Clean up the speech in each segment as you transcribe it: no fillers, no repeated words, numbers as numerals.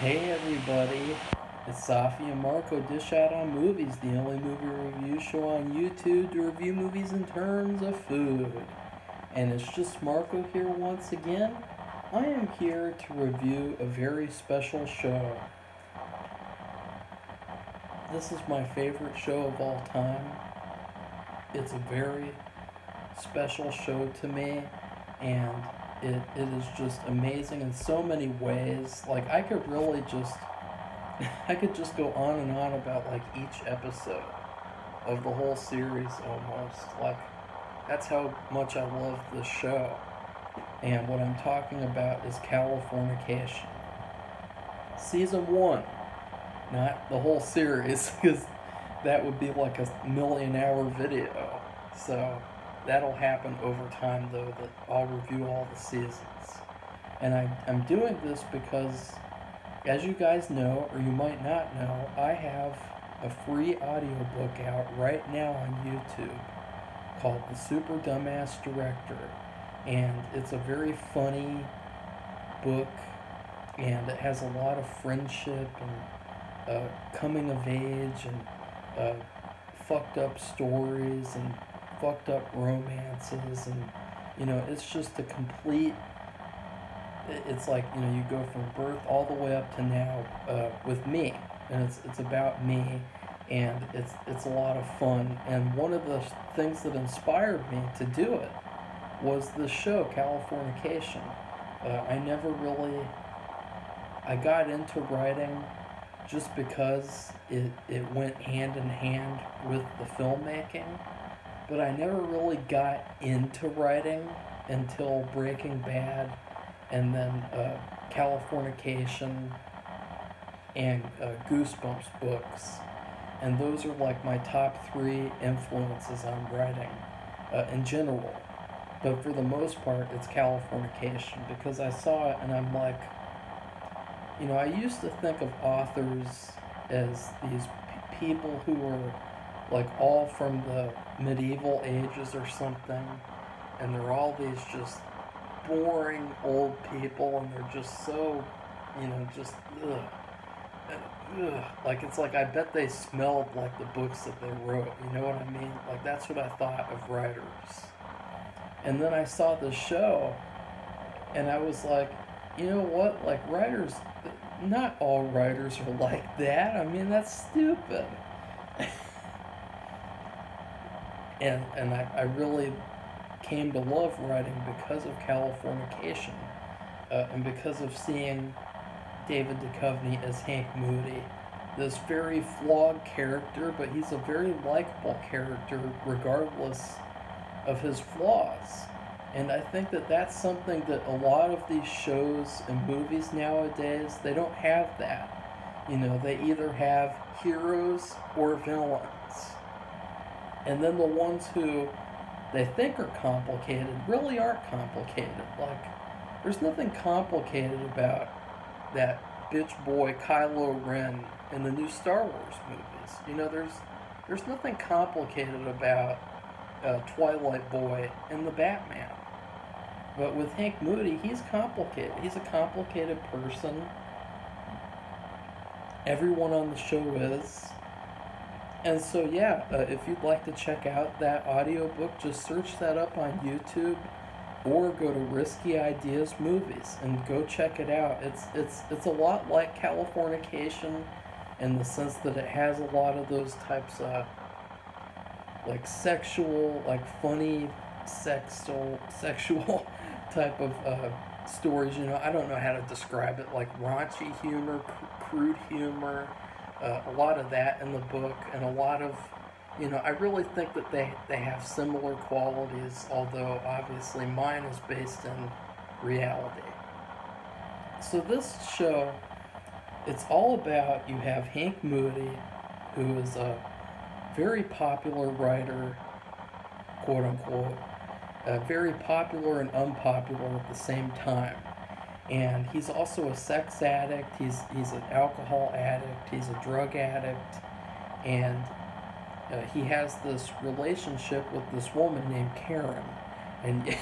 Hey everybody, it's Safi and Marco Dish Out on Movies, the only movie review show on YouTube to review movies in terms of food. And it's just Marco here once again. I am here to review a very special show. This is my favorite show of all time. It's a very special show to me, and it is just amazing in so many ways. Like, I could just go on and on about like each episode of the whole series almost. Like, that's how much I love this show. And what I'm talking about is Californication. Season 1, not the whole series, because that would be like a million-hour video. So that'll happen over time, though, that I'll review all the seasons. And I'm doing this because, as you guys know, or you might not know, I have a free audiobook out right now on YouTube called The Super Dumbass Director. And it's a very funny book, and it has a lot of friendship and coming of age and fucked up stories and fucked up romances, and it's just a complete, it's like, you go from birth all the way up to now with me, and it's about me, and it's a lot of fun. And one of the things that inspired me to do it was the show Californication. I got into writing just because it went hand in hand with the filmmaking, but I never really got into writing until Breaking Bad, and then Californication and Goosebumps books. And those are like my top three influences on writing in general. But for the most part, it's Californication, because I saw it and I'm like, I used to think of authors as these people who were like all from the medieval ages or something, and they're all these just boring old people, and they're just so, just ugh. Ugh. Like, it's like I bet they smelled like the books that they wrote, you know what I mean? Like, that's what I thought of writers. And then I saw the show, and I was like, you know what? Like, writers, not all writers are like that. I mean, that's stupid. and I really came to love writing because of Californication, and because of seeing David Duchovny as Hank Moody. This very flawed character, but he's a very likable character regardless of his flaws. And I think that that's something that a lot of these shows and movies nowadays, they don't have that. They either have heroes or villains. And then the ones who they think are complicated really aren't complicated. Like, there's nothing complicated about that bitch boy Kylo Ren in the new Star Wars movies. There's nothing complicated about Twilight Boy in the Batman. But with Hank Moody, he's complicated. He's a complicated person. Everyone on the show is. And so, yeah, if you'd like to check out that audiobook, just search that up on YouTube, or go to Risky Ideas Movies and go check it out. It's a lot like Californication in the sense that it has a lot of those types of like sexual, like funny sexual type of stories. I don't know how to describe it, like raunchy humor, crude humor, a lot of that in the book, and a lot of, I really think that they have similar qualities, although obviously mine is based in reality. So this show, it's all about, you have Hank Moody, who is a very popular writer, quote unquote, very popular and unpopular at the same time. And he's also a sex addict, he's an alcohol addict, he's a drug addict, and he has this relationship with this woman named Karen. And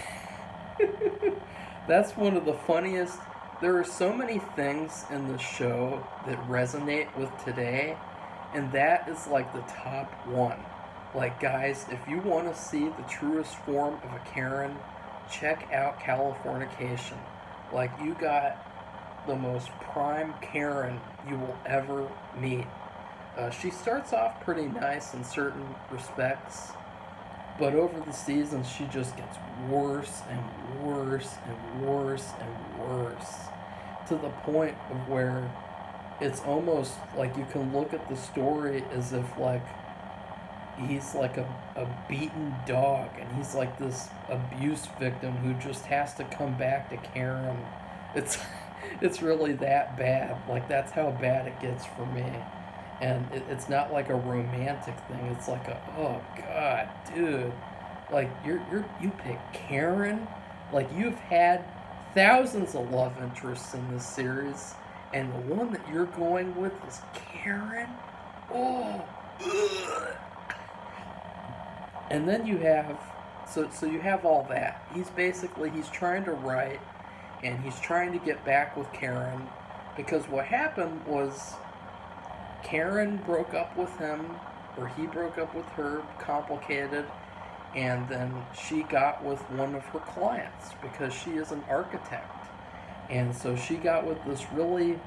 that's one of the funniest there are so many things in the show that resonate with today, and that is like the top one. Like, guys, if you want to see the truest form of a Karen, check out Californication. Like, you got the most prime Karen you will ever meet. She starts off pretty nice in certain respects, but over the seasons, she just gets worse and worse and worse and worse, to the point of where it's almost like you can look at the story as if like he's like a beaten dog, and he's like this abuse victim who just has to come back to Karen. It's it's really that bad. Like, that's how bad it gets for me. And it's not like a romantic thing. It's like a, oh god, dude, like you pick Karen. Like, you've had thousands of love interests in this series, and the one that you're going with is Karen. Oh, ugh. And then you have, so you have all that. He's trying to write, and he's trying to get back with Karen, because what happened was Karen broke up with him, or he broke up with her, complicated, and then she got with one of her clients because she is an architect. And so she got with this really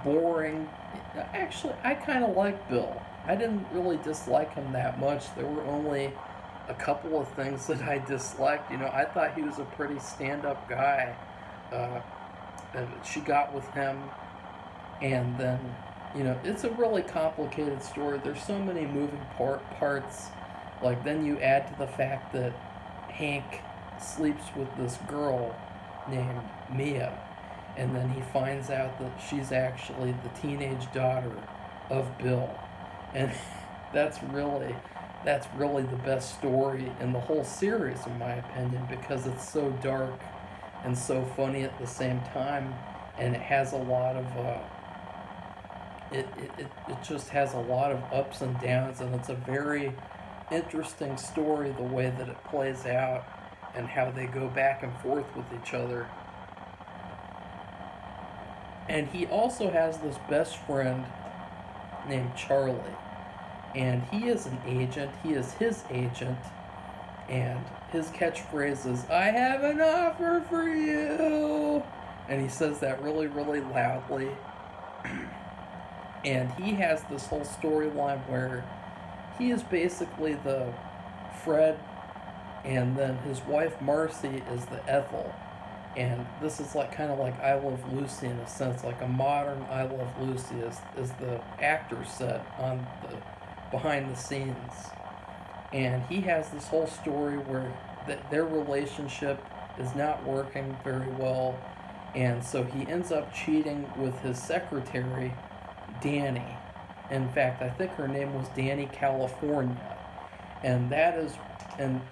boring, actually, I kind of like Bill. I didn't really dislike him that much. There were only a couple of things that I disliked. I thought he was a pretty stand-up guy. And she got with him, and then, it's a really complicated story. There's so many moving parts. Like, then you add to the fact that Hank sleeps with this girl named Mia, and then he finds out that she's actually the teenage daughter of Bill. And that's really the best story in the whole series, in my opinion, because it's so dark and so funny at the same time, and it has a lot of it just has a lot of ups and downs, and it's a very interesting story, the way that it plays out and how they go back and forth with each other. And he also has this best friend named Charlie, and he is an agent. He is his agent, and his catchphrase is, "I have an offer for you," and he says that really, really loudly. And he has this whole storyline where he is basically the Fred, and then his wife Marcy is the Ethel. And this is like kind of like I Love Lucy in a sense, like a modern I Love Lucy, as the actor said on the behind the scenes. And he has this whole story where their relationship is not working very well, and so he ends up cheating with his secretary, Danny. In fact, I think her name was Danny California. And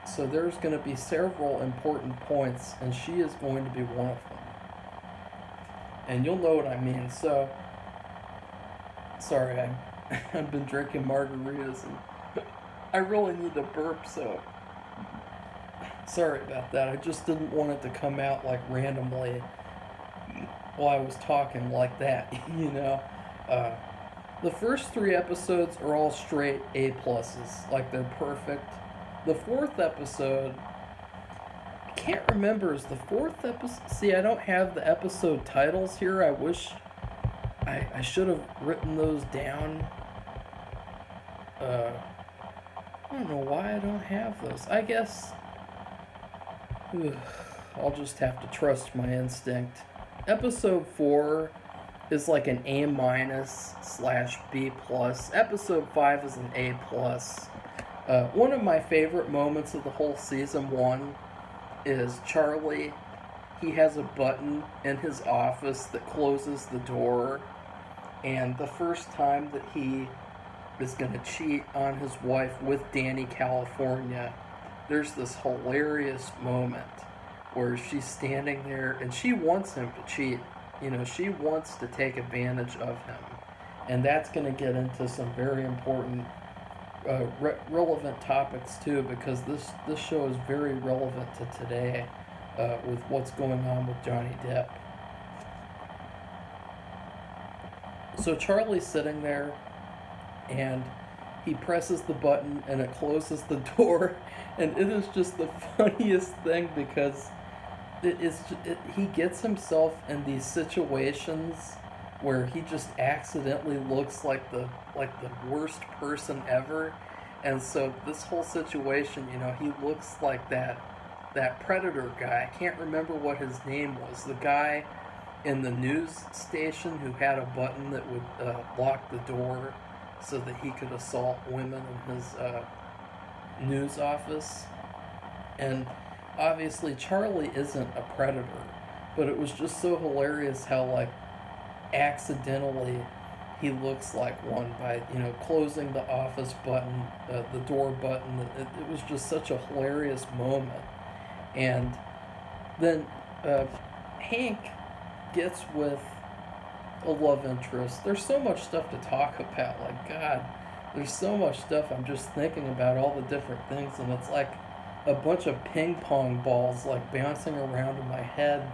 so there's going to be several important points, and she is going to be one of them. And you'll know what I mean. So, sorry, I've been drinking margaritas, and I really need to burp, so sorry about that. I just didn't want it to come out like randomly while I was talking like that, The first 3 episodes are all straight A pluses, like they're perfect. The 4th episode, I can't remember, is the 4th episode? See, I don't have the episode titles here. I wish I should have written those down. I don't know why I don't have those. I guess I'll just have to trust my instinct. Episode 4 is like an A-/B+. Episode 5 is an A+. One of my favorite moments of the whole season 1 is Charlie. He has a button in his office that closes the door, and the first time that he is going to cheat on his wife with Danny California, there's this hilarious moment where she's standing there and she wants him to cheat. She wants to take advantage of him. And that's going to get into some very important, relevant topics too, because this show is very relevant to today with what's going on with Johnny Depp. So Charlie's sitting there, and he presses the button, and it closes the door, and it is just the funniest thing because he gets himself in these situations where he just accidentally looks like the worst person ever. And so this whole situation, he looks like that Predator guy. I can't remember what his name was. The guy in the news station who had a button that would lock the door so that he could assault women in his news office. And obviously Charlie isn't a predator, but it was just so hilarious how like accidentally he looks like one by closing the office button, the door button. It was just such a hilarious moment. And then Hank gets with a love interest. There's so much stuff to talk about. Like, God, there's so much stuff. I'm just thinking about all the different things, and it's like a bunch of ping pong balls like bouncing around in my head.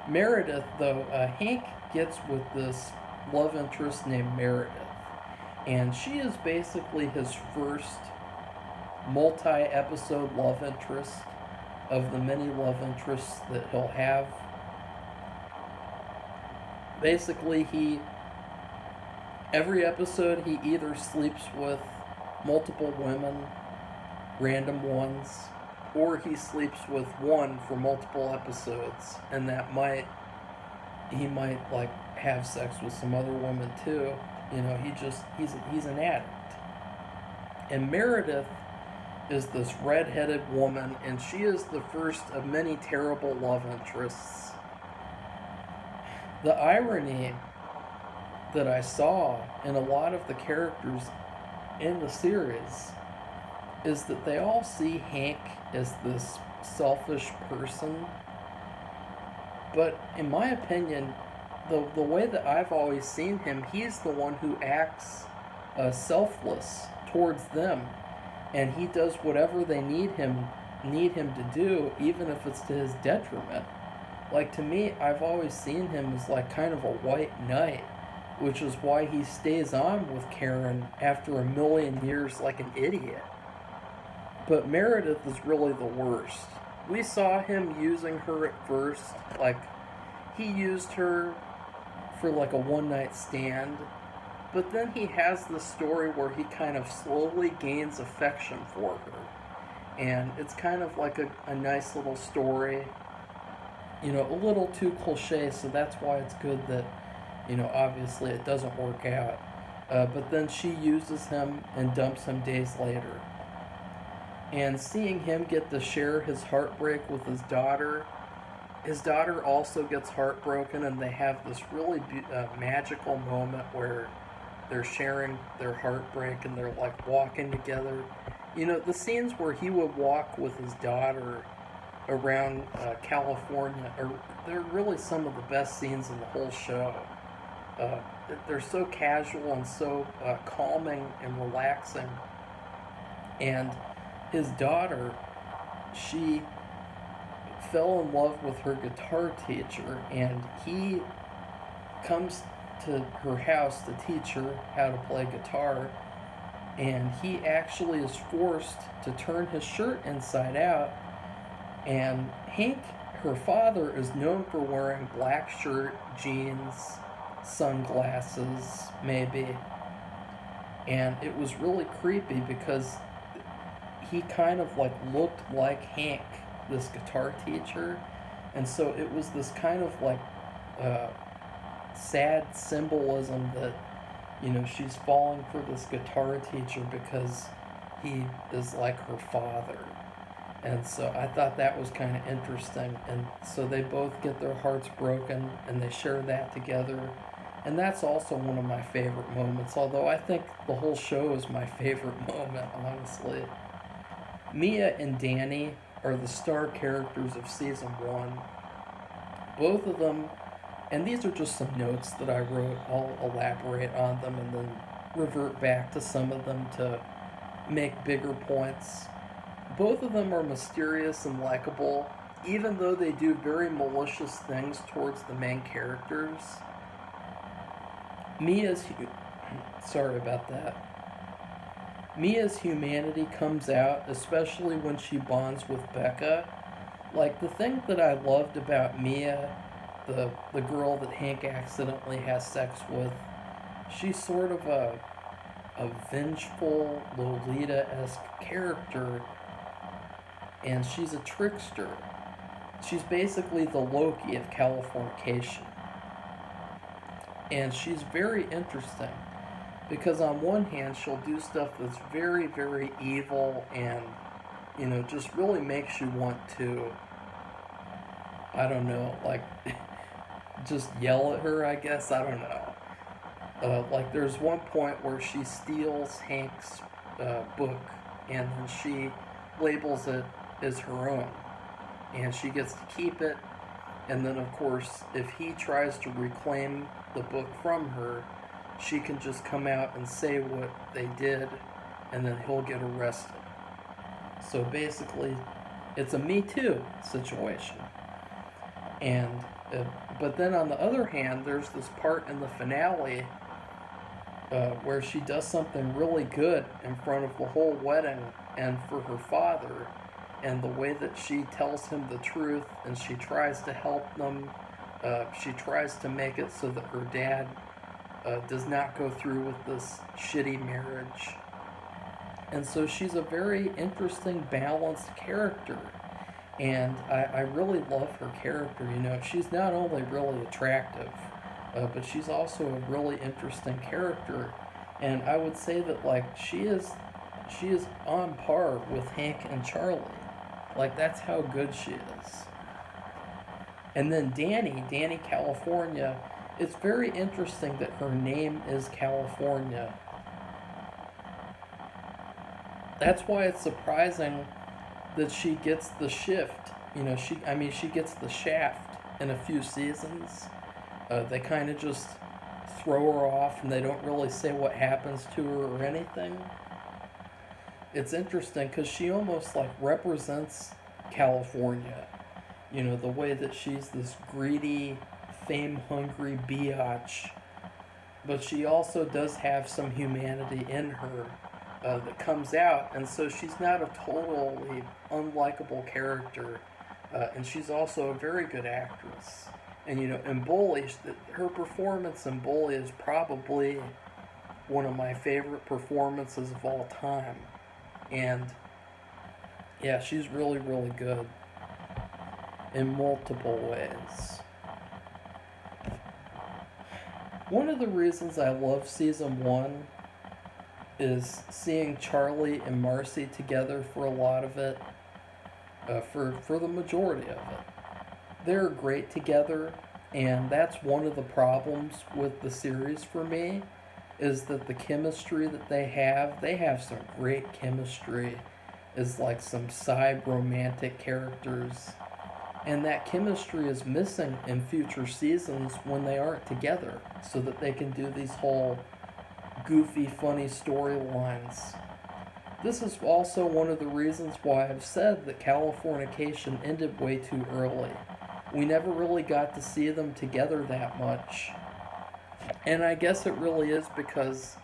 Meredith, though, Hank gets with this love interest named Meredith, and she is basically his first multi-episode love interest of the many love interests that he'll have. Basically, every episode he either sleeps with multiple women, random ones, or he sleeps with one for multiple episodes, and he might like have sex with some other women too. He's an addict. And Meredith is this red-headed woman, and she is the first of many terrible love interests. The irony that I saw in a lot of the characters in the series is that they all see Hank as this selfish person. But in my opinion, the way that I've always seen him, he's the one who acts selfless towards them, and he does whatever they need him to do, even if it's to his detriment. Like, to me, I've always seen him as like kind of a white knight, which is why he stays on with Karen after a million years like an idiot. But Meredith is really the worst. We saw him using her at first, like, he used her for like a one-night stand, but then he has this story where he kind of slowly gains affection for her. And it's kind of like a nice little story, a little too cliche, so that's why it's good that, obviously it doesn't work out. But then she uses him and dumps him days later. And seeing him get to share his heartbreak with his daughter also gets heartbroken, and they have this really magical moment where they're sharing their heartbreak and they're like walking together. The scenes where he would walk with his daughter around California they're really some of the best scenes in the whole show. They're so casual and so calming and relaxing. And his daughter, she fell in love with her guitar teacher, and he comes to her house to teach her how to play guitar, and he actually is forced to turn his shirt inside out. And Hank, her father, is known for wearing black shirt, jeans, sunglasses, maybe. And it was really creepy because he kind of like looked like Hank, this guitar teacher. And so it was this kind of like sad symbolism that, she's falling for this guitar teacher because he is like her father. And so I thought that was kind of interesting. And so they both get their hearts broken and they share that together. And that's also one of my favorite moments, although I think the whole show is my favorite moment, honestly. Mia and Danny are the star characters of season 1. Both of them, and these are just some notes that I wrote, I'll elaborate on them and then revert back to some of them to make bigger points. Both of them are mysterious and likable, even though they do very malicious things towards the main characters. Mia's sorry about that. Mia's humanity comes out, especially when she bonds with Becca. Like, the thing that I loved about Mia, the girl that Hank accidentally has sex with, she's sort of a vengeful Lolita-esque character, and she's a trickster. She's basically the Loki of Californication. And she's very interesting because on one hand she'll do stuff that's very, very evil and, just really makes you want to, I don't know, like, just yell at her, I guess. I don't know. Like, there's one point where she steals Hank's book and then she labels it as her own. And she gets to keep it. And then, of course, if he tries to reclaim the book from her, she can just come out and say what they did, and then he'll get arrested. So basically, it's a MeToo situation. And, but then on the other hand, there's this part in the finale where she does something really good in front of the whole wedding and for her father, and the way that she tells him the truth and she tries to help them, she tries to make it so that her dad does not go through with this shitty marriage. And so she's a very interesting, balanced character. And I really love her character. She's not only really attractive, but she's also a really interesting character. And I would say that, like, she is on par with Hank and Charlie. Like, that's how good she is. And then Danny California, it's very interesting that her name is California. That's why it's surprising that she gets the shift. She gets the shaft in a few seasons. They kind of just throw her off and they don't really say what happens to her or anything. It's interesting because she almost like represents California. The way that she's this greedy, fame-hungry biatch, but she also does have some humanity in her that comes out, and so she's not a totally unlikable character, and she's also a very good actress. And in Bully, her performance in Bully is probably one of my favorite performances of all time. And yeah, she's really, really good in multiple ways. One of the reasons I love season 1 is seeing Charlie and Marcy together for a lot of it, for the majority of it. They're great together, and that's one of the problems with the series for me, is that the chemistry that they have some great chemistry as like some side romantic characters, and that chemistry is missing in future seasons when they aren't together, so that they can do these whole goofy, funny storylines. This is also one of the reasons why I've said that Californication ended way too early. We never really got to see them together that much. And I guess it really is because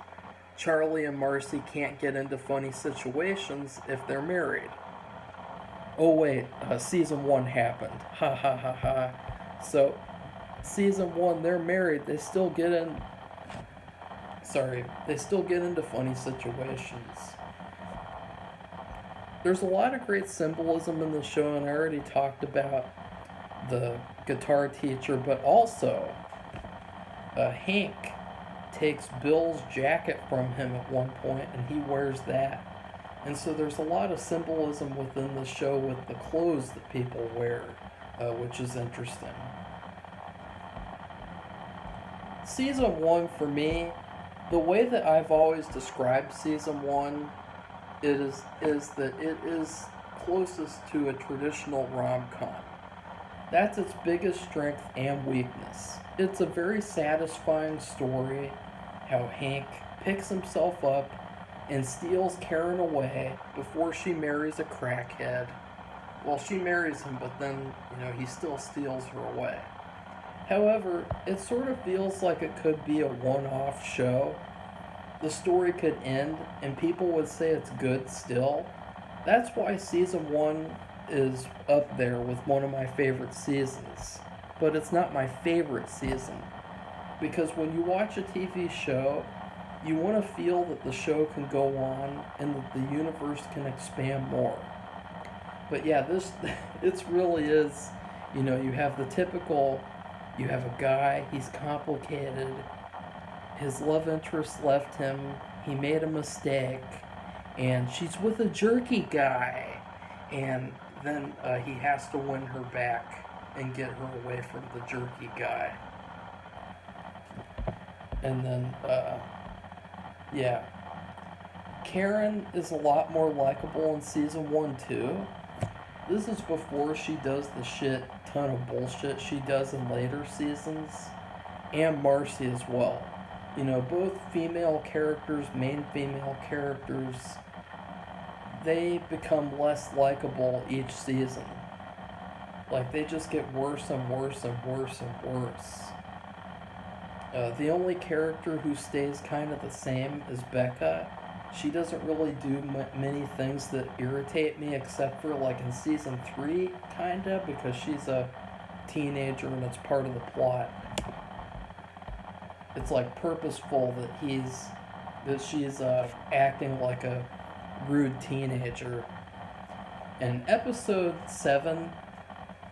Charlie and Marcy can't get into funny situations if they're married. Oh wait, season 1 happened. Ha ha ha ha. So, season 1, they're married. They still get into funny situations. There's a lot of great symbolism in the show, and I already talked about the guitar teacher, but also Hank takes Bill's jacket from him at one point, and he wears that. And so there's a lot of symbolism within the show with the clothes that people wear, which is interesting. Season 1, for me, the way that I've always described season 1 is that it is closest to a traditional rom-com. That's its biggest strength and weakness. It's a very satisfying story, how Hank picks himself up and steals Karen away before she marries a crackhead. Well, she marries him, but then, he still steals her away. However, it sort of feels like it could be a one-off show. The story could end and people would say it's good still. That's why season 1 is up there with one of my favorite seasons. But it's not my favorite season. Because when you watch a TV show, you want to feel that the show can go on and that the universe can expand more. But yeah, it really is, you have the typical, you have a guy, he's complicated, his love interest left him, he made a mistake, and she's with a jerky guy, and then he has to win her back and get her away from the jerky guy. And then, yeah. Karen is a lot more likable in season 1 too. This is before she does the shit ton of bullshit she does in later seasons. And Marcy as well. Both female characters, main female characters, they become less likable each season. Like, they just get worse and worse and worse and worse. The only character who stays kind of the same is Becca. She doesn't really do many things that irritate me, except for like in season 3, kinda, because she's a teenager and it's part of the plot. It's like purposeful that she's acting like a rude teenager. And episode 7,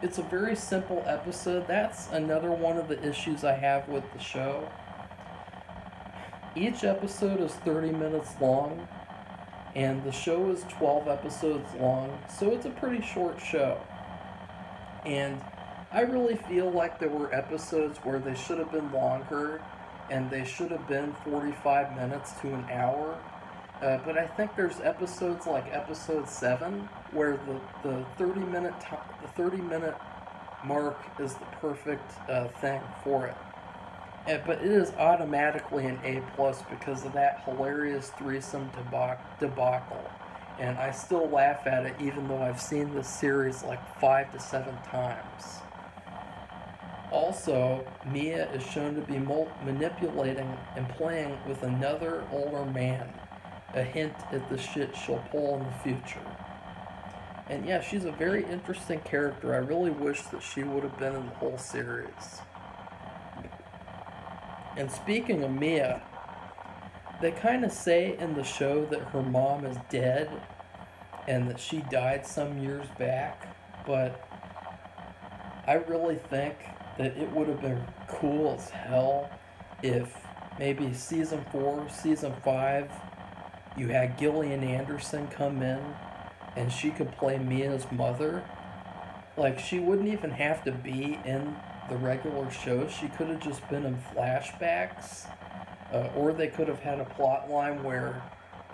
it's a very simple episode. That's another one of the issues I have with the show. Each episode is 30 minutes long, and the show is 12 episodes long, so it's a pretty short show. And I really feel like there were episodes where they should have been longer, and they should have been 45 minutes to an hour. But I think there's episodes like episode 7 where the 30-minute mark is the perfect thing for it. But it is automatically an A+ because of that hilarious threesome debacle. And I still laugh at it even though I've seen this series like 5 to 7 times. Also, Mia is shown to be manipulating and playing with another older man. A hint at the shit she'll pull in the future. And yeah, she's a very interesting character. I really wish that she would have been in the whole series. And speaking of Mia, they kind of say in the show that her mom is dead and that she died some years back, but I really think that it would have been cool as hell if maybe season 4, season 5, you had Gillian Anderson come in and she could play Mia's mother. Like, she wouldn't even have to be in the regular show. She could have just been in flashbacks. Or they could have had a plot line where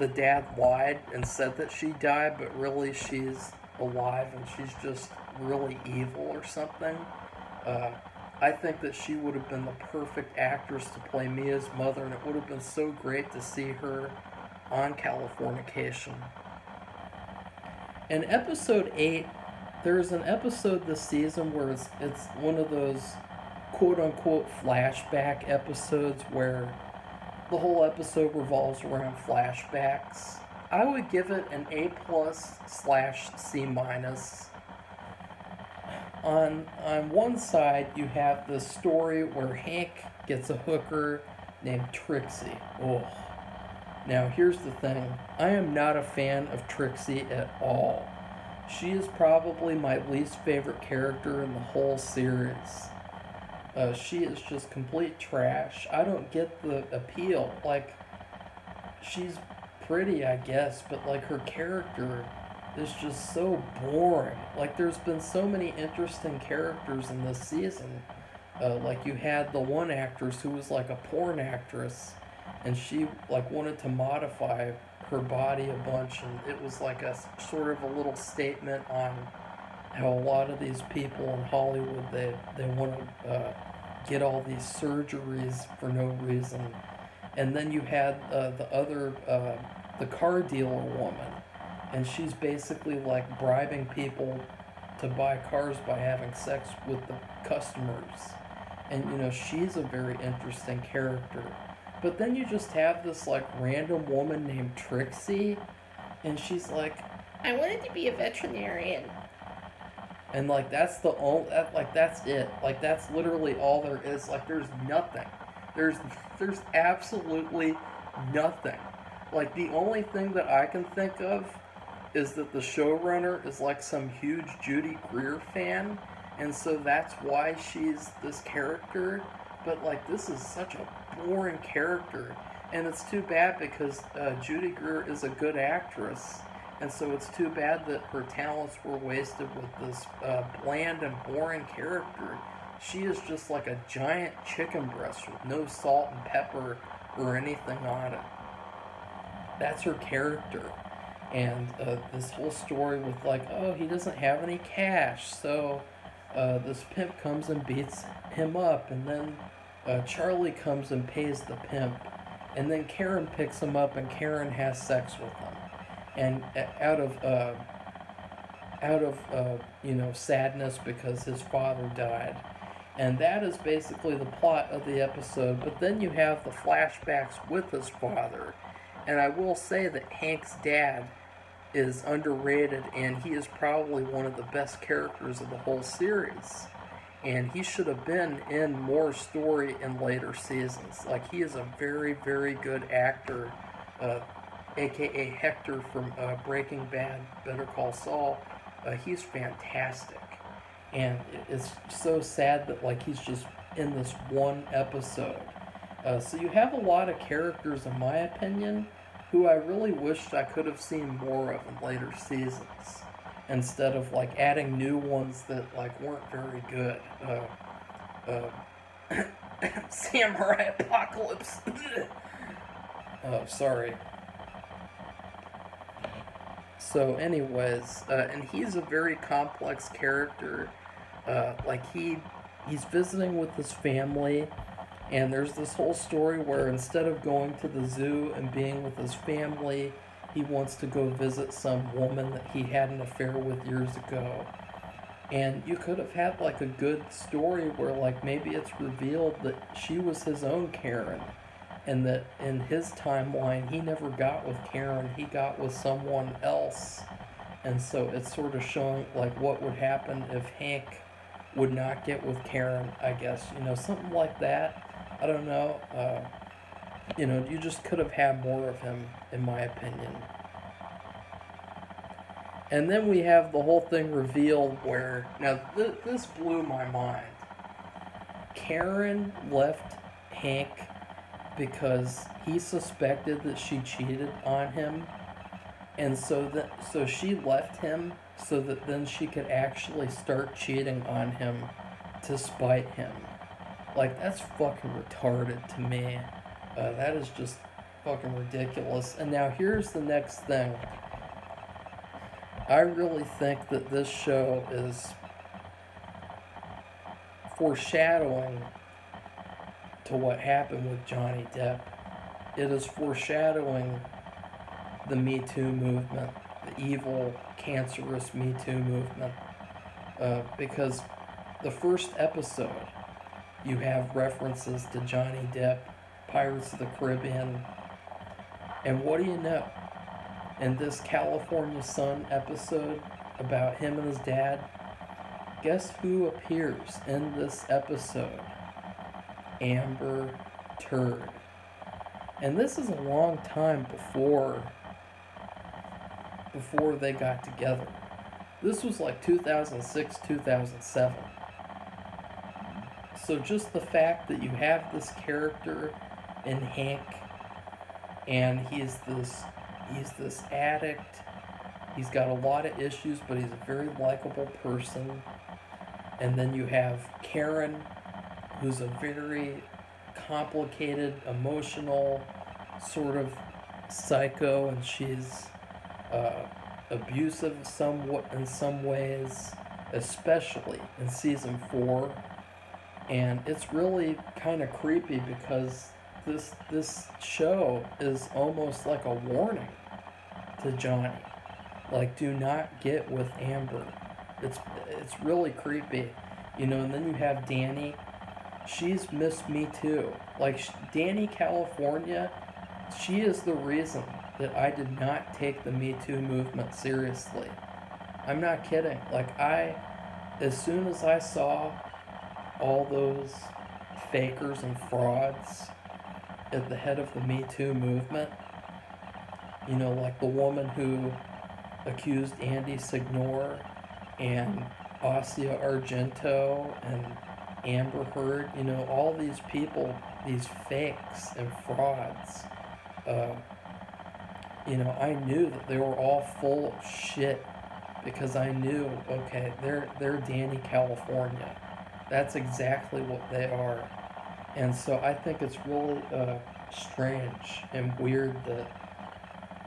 the dad lied and said that she died, but really she's alive and she's just really evil or something. I think that she would have been the perfect actress to play Mia's mother, and it would have been so great to see her on Californication. In episode 8, there's an episode this season where it's one of those quote-unquote flashback episodes where the whole episode revolves around flashbacks. I would give it an A+/C-. On one side, you have the story where Hank gets a hooker named Trixie. Oh. Now, here's the thing. I am not a fan of Trixie at all. She is probably my least favorite character in the whole series. She is just complete trash. I don't get the appeal. Like, she's pretty, I guess, but like her character is just so boring. Like, there's been so many interesting characters in this season. Like, you had the one actress who was like a porn actress, and she like wanted to modify her body a bunch, and it was like a sort of a little statement on how a lot of these people in Hollywood, they want to get all these surgeries for no reason. And then you had the car dealer woman, and she's basically like bribing people to buy cars by having sex with the customers. And, she's a very interesting character. But then you just have this, like, random woman named Trixie, and she's like, I wanted to be a veterinarian. And, like, that's the only, like, that's it. Like, that's literally all there is. Like, there's nothing. There's absolutely nothing. Like, the only thing that I can think of is that the showrunner is, like, some huge Judy Greer fan, and so that's why she's this character. But, like, this is such a boring character, and it's too bad because Judy Greer is a good actress, and so it's too bad that her talents were wasted with this bland and boring character. She is just like a giant chicken breast with no salt and pepper or anything on it. That's her character. And this whole story with, like, oh, he doesn't have any cash, so this pimp comes and beats him up, and then Charlie comes and pays the pimp, and then Karen picks him up, and Karen has sex with him, and out of sadness because his father died. And that is basically the plot of the episode. But then you have the flashbacks with his father, and I will say that Hank's dad is underrated, and he is probably one of the best characters of the whole series. And he should have been in more story in later seasons. Like, he is a very, very good actor, aka Hector from Breaking Bad, Better Call Saul. He's fantastic. And it's so sad that, like, he's just in this one episode. So you have a lot of characters, in my opinion, who I really wished I could have seen more of in later seasons, instead of, like, adding new ones that, like, weren't very good. Samurai Apocalypse. Oh, sorry. So, anyways, and he's a very complex character. Like, he's visiting with his family, and there's this whole story where instead of going to the zoo and being with his family, he wants to go visit some woman that he had an affair with years ago. And you could have had, like, a good story where, like, maybe it's revealed that she was his own Karen, and that in his timeline he never got with Karen, he got with someone else. And so it's sort of showing, like, what would happen if Hank would not get with Karen, I guess. Something like that. I don't know. You just could have had more of him, in my opinion. And then we have the whole thing revealed where, now this blew my mind. Karen left Hank because he suspected that she cheated on him, and so she left him so that then she could actually start cheating on him to spite him. Like, that's fucking retarded to me. That is just fucking ridiculous. And now here's the next thing. I really think that this show is foreshadowing to what happened with Johnny Depp. It is foreshadowing the MeToo movement, the evil, cancerous MeToo movement. Because the first episode, you have references to Johnny Depp, Pirates of the Caribbean, and what do you know? In this California Sun episode about him and his dad, guess who appears in this episode? Amber Turd. And this is a long time before they got together. This was like 2006, 2007. So just the fact that you have this character in Hank, and he's this addict. He's got a lot of issues, but he's a very likable person. And then you have Karen, who's a very complicated, emotional sort of psycho, and she's abusive somewhat in some ways, especially in season 4. And it's really kind of creepy because this show is almost like a warning to Johnny. Like, do not get with Amber. It's really creepy. And then you have Danny. she's Miss Me Too. Like, Danny California, she is the reason that I did not take the Me Too movement seriously. I'm not kidding. Like, as soon as I saw all those fakers and frauds at the head of the Me Too movement, like the woman who accused Andy Signore and Asia Argento and Amber Heard, all these people, these fakes and frauds, I knew that they were all full of shit because I knew, okay, they're Danny California. That's exactly what they are. And so I think it's really strange and weird that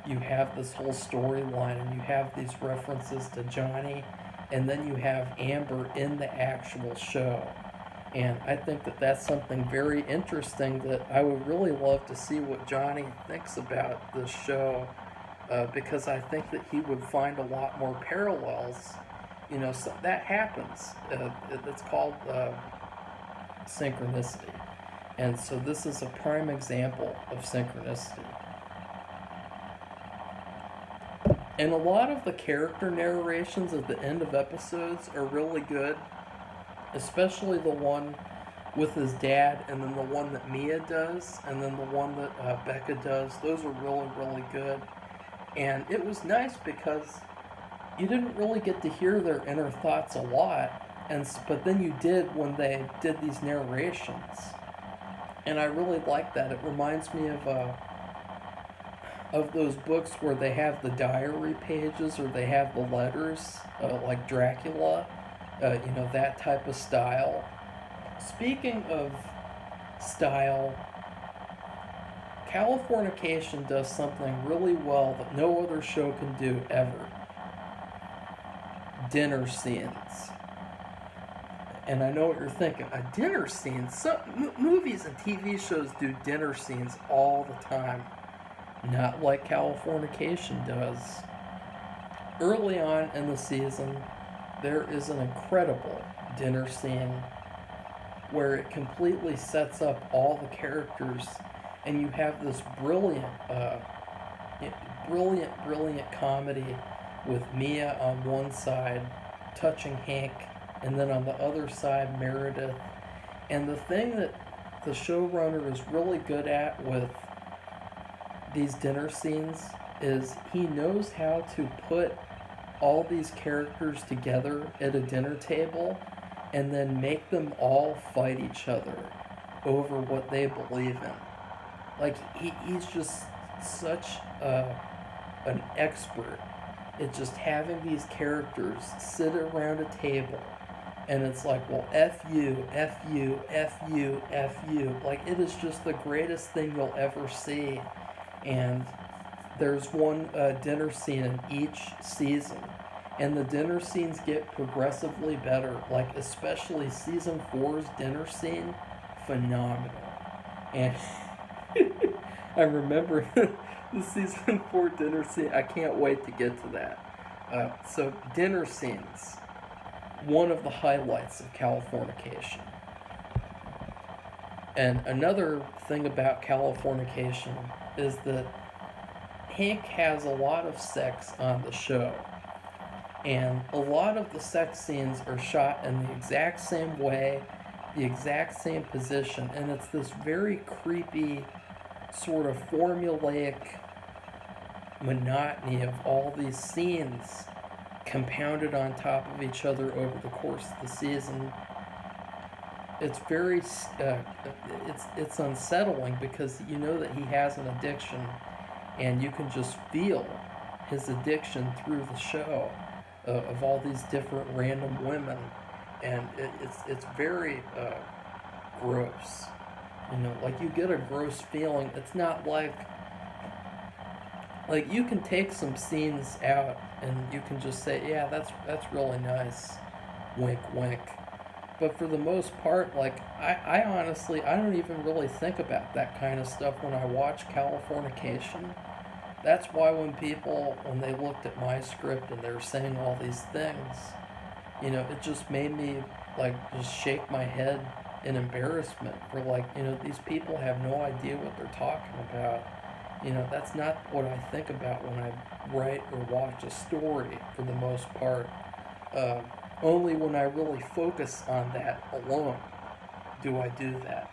you have this whole storyline and you have these references to Johnny, and then you have Amber in the actual show. And I think that that's something very interesting that I would really love to see what Johnny thinks about this show, because I think that he would find a lot more parallels. So that happens. It's called synchronicity. And so this is a prime example of synchronicity. And a lot of the character narrations at the end of episodes are really good, especially the one with his dad, and then the one that Mia does, and then the one that Becca does. Those are really, really good. And it was nice because you didn't really get to hear their inner thoughts a lot, but then you did when they did these narrations. And I really like that. It reminds me of those books where they have the diary pages or they have the letters, like Dracula, that type of style. Speaking of style, Californication does something really well that no other show can do ever. Dinner scenes. And I know what you're thinking. A dinner scene? Movies and TV shows do dinner scenes all the time. Not like Californication does. Early on in the season, there is an incredible dinner scene where it completely sets up all the characters, and you have this brilliant comedy with Mia on one side touching Hank, and then on the other side Meredith. And the thing that the showrunner is really good at with these dinner scenes is he knows how to put all these characters together at a dinner table and then make them all fight each other over what they believe in. Like, he's just such an expert at just having these characters sit around a table, and it's like, well, F you, F you, F you, F you. Like, it is just the greatest thing you'll ever see. And there's one dinner scene in each season, and the dinner scenes get progressively better. Like, especially season 4's dinner scene, phenomenal. And I remember the season 4 dinner scene. I can't wait to get to that. So dinner scenes, one of the highlights of Californication. And another thing about Californication is that Hank has a lot of sex on the show. And a lot of the sex scenes are shot in the exact same way, the exact same position, and it's this very creepy, sort of formulaic monotony of all these scenes compounded on top of each other over the course of the season. It's very, it's unsettling because you know that he has an addiction, and you can just feel his addiction through the show of all these different random women, and it's very gross. Like, you get a gross feeling. It's not like you can take some scenes out and you can just say, yeah, that's really nice, wink wink. But for the most part, like, I honestly, I don't even really think about that kind of stuff when I watch Californication. That's why when they looked at my script and they were saying all these things, it just made me, like, just shake my head an embarrassment for, like, these people have no idea what they're talking about. That's not what I think about when I write or watch a story for the most part. Uh, Only when I really focus on that alone do I do that.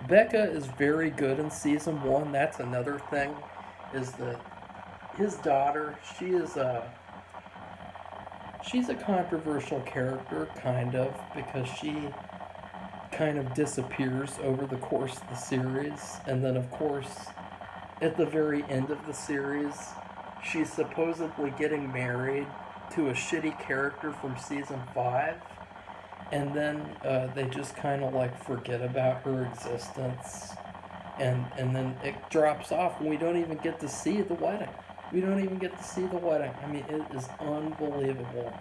Becca is very good in season one. That's another thing, is that his daughter, she's a controversial character, kind of, because she kind of disappears over the course of the series, and then of course at the very end of the series she's supposedly getting married to a shitty character from season 5, and then they just kind of like forget about her existence, and then it drops off and we don't even get to see the wedding. I mean, it is unbelievable.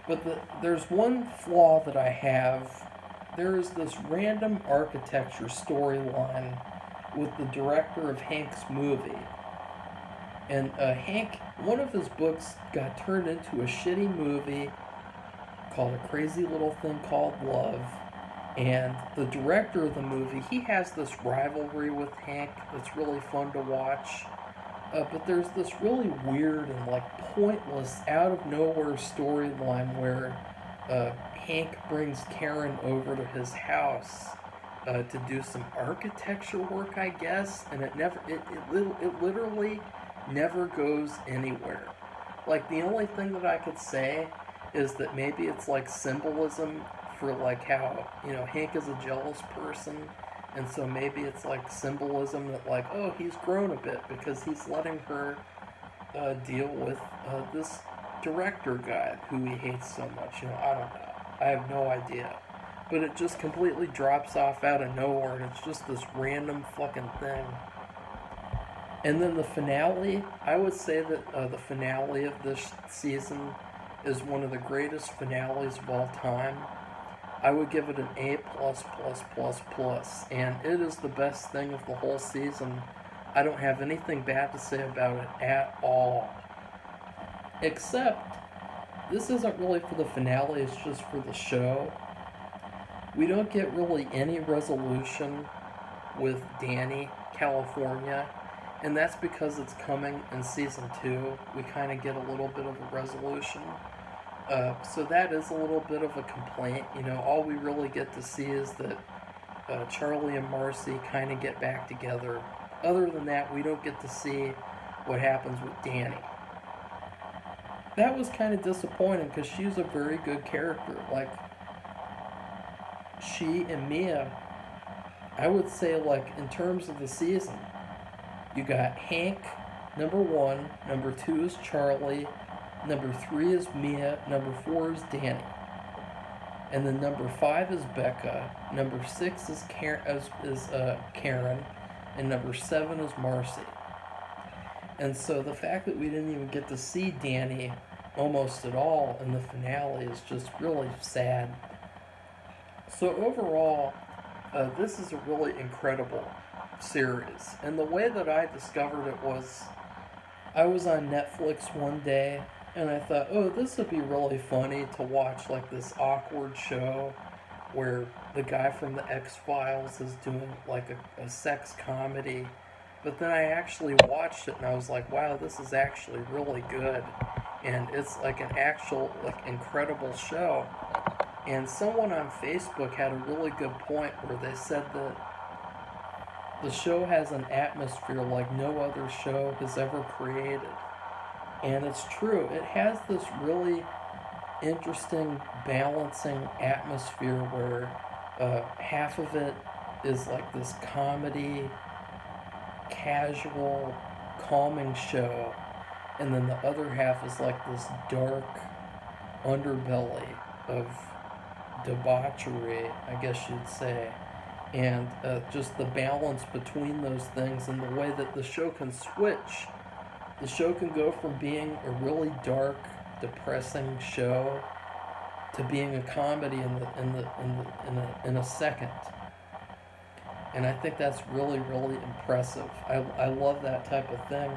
But there's one flaw that I have. There is this random architecture storyline with the director of Hank's movie. And Hank, one of his books got turned into a shitty movie called A Crazy Little Thing Called Love. And the director of the movie, he has this rivalry with Hank that's really fun to watch. But there's this really weird and like pointless, out of nowhere storyline where Hank brings Karen over to his house to do some architecture work, I guess, and it literally never goes anywhere. Like, the only thing that I could say is that maybe it's like symbolism for like how Hank is a jealous person. And so maybe it's like symbolism that, like, oh, he's grown a bit because he's letting her deal with this director guy who he hates so much. I don't know. I have no idea. But it just completely drops off out of nowhere, and it's just this random fucking thing. And then the finale, I would say that the finale of this season is one of the greatest finales of all time. I would give it an A+++++, and it is the best thing of the whole season. I don't have anything bad to say about it at all. Except, this isn't really for the finale, it's just for the show. We don't get really any resolution with Danny, California, and that's because it's coming in season 2. We kind of get a little bit of a resolution. So that is a little bit of a complaint. All we really get to see is that Charlie and Marcy kind of get back together. Other than that, we don't get to see what happens with Danny. That was kind of disappointing because she's a very good character. Like, she and Mia, I would say, like, in terms of the season, you got Hank, number 1, number 2 is Charlie, number 3 is Mia, number 4 is Danny, and then number 5 is Becca, number 6 is Karen, and number 7 is Marcy. And so the fact that we didn't even get to see Danny almost at all in the finale is just really sad. So overall, this is a really incredible series. And the way that I discovered it was, I was on Netflix one day, and I thought, oh, this would be really funny to watch, like, this awkward show where the guy from the X-Files is doing, like, a sex comedy. But then I actually watched it, and I was like, wow, this is actually really good. And it's, like, an actual, like, incredible show. And someone on Facebook had a really good point where they said that the show has an atmosphere like no other show has ever created. And it's true. It has this really interesting balancing atmosphere where half of it is like this comedy, casual, calming show, and then the other half is like this dark underbelly of debauchery, I guess you'd say. And just the balance between those things and the way that the show can switch. The show can go from being a really dark, depressing show to being a comedy in a second. And I think that's really, really impressive. I love that type of thing.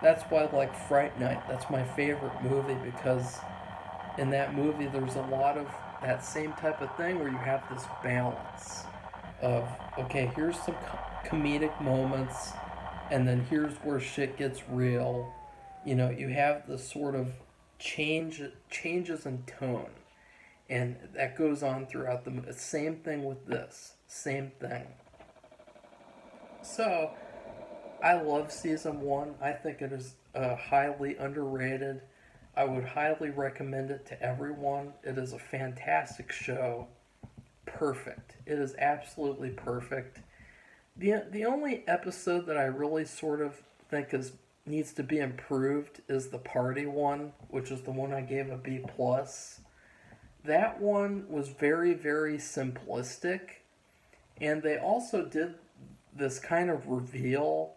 That's why, like, Fright Night, that's my favorite movie, because in that movie there's a lot of that same type of thing where you have this balance of, okay, here's some comedic moments, and then here's where shit gets real. You know, you have the sort of changes in tone, and that goes on throughout the same thing with this, same thing. So I love season one. I think it is highly underrated. I would highly recommend it to everyone. It is a fantastic show. Perfect. It is absolutely perfect. The only episode that I really sort of think needs to be improved is the party one, which is the one I gave a B plus. That one was very, very simplistic, and they also did this kind of reveal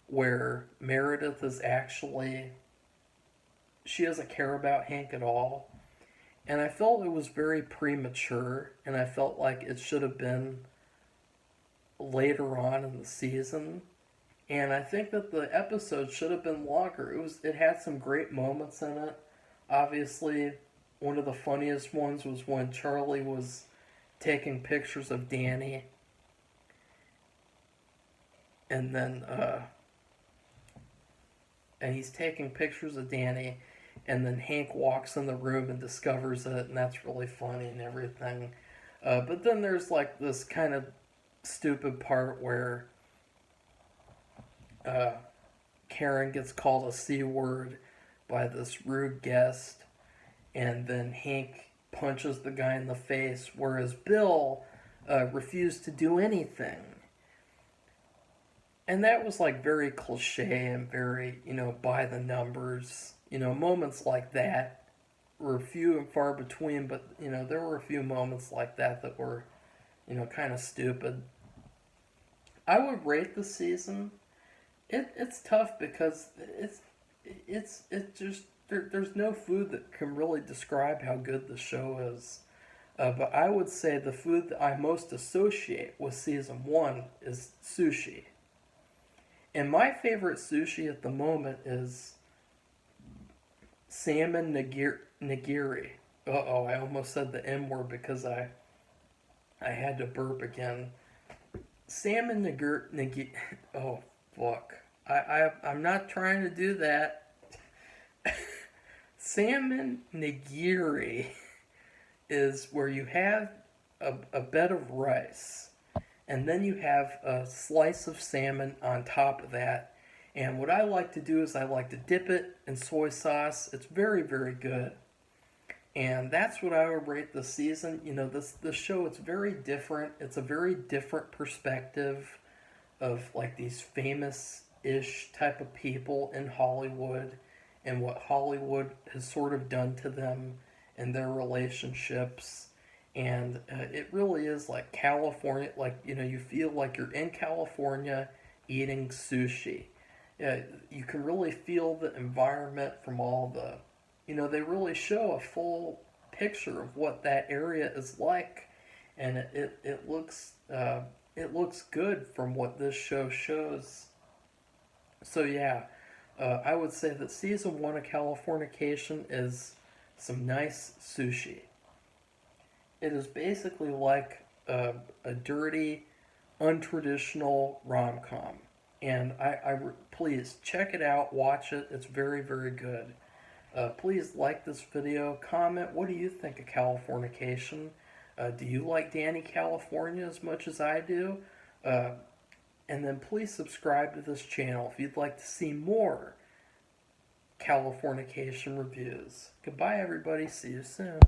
where Meredith is actually, she doesn't care about Hank at all. And I felt it was very premature, and I felt like it should have been later on in the season. And I think that the episode should have been longer. It had some great moments in it. Obviously, one of the funniest ones was when Charlie was taking pictures of Danny, and then and he's taking pictures of Danny, and then Hank walks in the room and discovers it, and that's really funny and everything. But then there's like this kind of stupid part where Karen gets called a C word by this rude guest, and then Hank punches the guy in the face, whereas Bill refused to do anything. And that was like very cliche and very, by the numbers. Moments like that were few and far between, but, there were a few moments like that were, kind of stupid. I would rate the season. It's tough because it's just, there's no food that can really describe how good the show is. But I would say the food that I most associate with season one is sushi. And my favorite sushi at the moment is salmon nigiri. Uh-oh, I almost said the M word because I had to burp again. Salmon nigiri. Oh, fuck. I'm not trying to do that. Salmon nigiri is where you have a bed of rice, and then you have a slice of salmon on top of that. And what I like to do is I like to dip it in soy sauce. It's very, very good. And that's what I would rate the season. This show, it's very different. It's a very different perspective of like these famous-ish type of people in Hollywood and what Hollywood has sort of done to them and their relationships. And it really is like California, like, you feel like you're in California eating sushi. You can really feel the environment from all the, they really show a full picture of what that area is like. And it looks good from what this show shows. So yeah, I would say that season one of Californication is some nice sushi. It is basically like a dirty, untraditional rom-com. And please check it out, watch it. It's very, very good. Please like this video, comment. What do you think of Californication? Do you like Danny California as much as I do? And then please subscribe to this channel if you'd like to see more Californication reviews. Goodbye, everybody. See you soon.